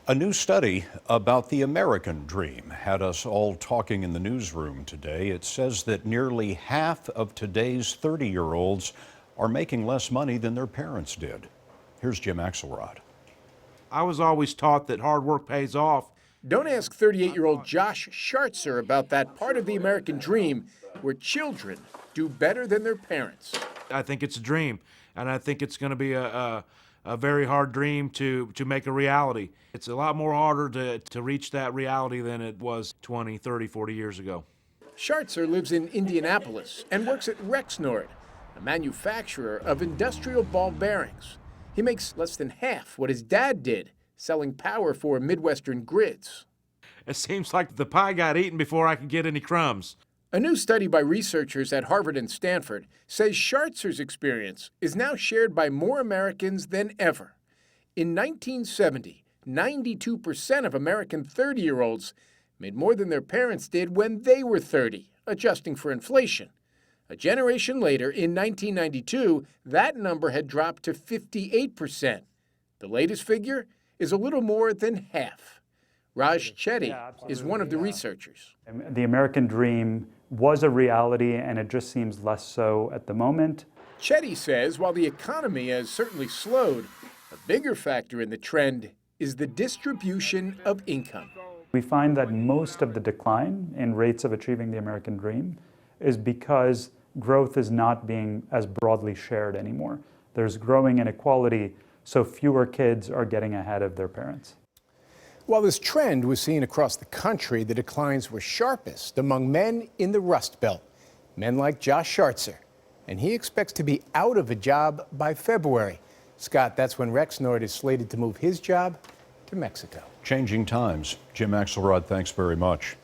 A new study about the American dream had us all talking in the newsroom today. It says that nearly half of today's 30-year-olds are making less money than their parents did. Here's Jim Axelrod. I was always taught that hard work pays off. Don't ask 38-year-old Josh Schartzer about that part of the American dream where children do better than their parents. I think it's a dream, and I think it's going to be a very hard dream to make a reality. It's a lot more harder to reach that reality than it was 20, 30, 40 years ago. Schartzer lives in Indianapolis and works at Rexnord, a manufacturer of industrial ball bearings. He makes less than half what his dad did, selling power for Midwestern grids. It seems like the pie got eaten before I could get any crumbs. A new study by researchers at Harvard and Stanford says Schartzer's experience is now shared by more Americans than ever. In 1970, 92% of American 30-year-olds made more than their parents did when they were 30, adjusting for inflation. A generation later, in 1992, that number had dropped to 58%. The latest figure is a little more than half. Raj Chetty is one of the researchers. The American dream was a reality, and it just seems less so at the moment. Chetty says while the economy has certainly slowed, a bigger factor in the trend is the distribution of income. We find that most of the decline in rates of achieving the American dream is because growth is not being as broadly shared anymore. There's growing inequality, so fewer kids are getting ahead of their parents. While this trend was seen across the country, the declines were sharpest among men in the Rust Belt, men like Josh Schartzer. And he expects to be out of a job by February. Scott, that's when Rexnord is slated to move his job to Mexico. Changing times. Jim Axelrod, thanks very much.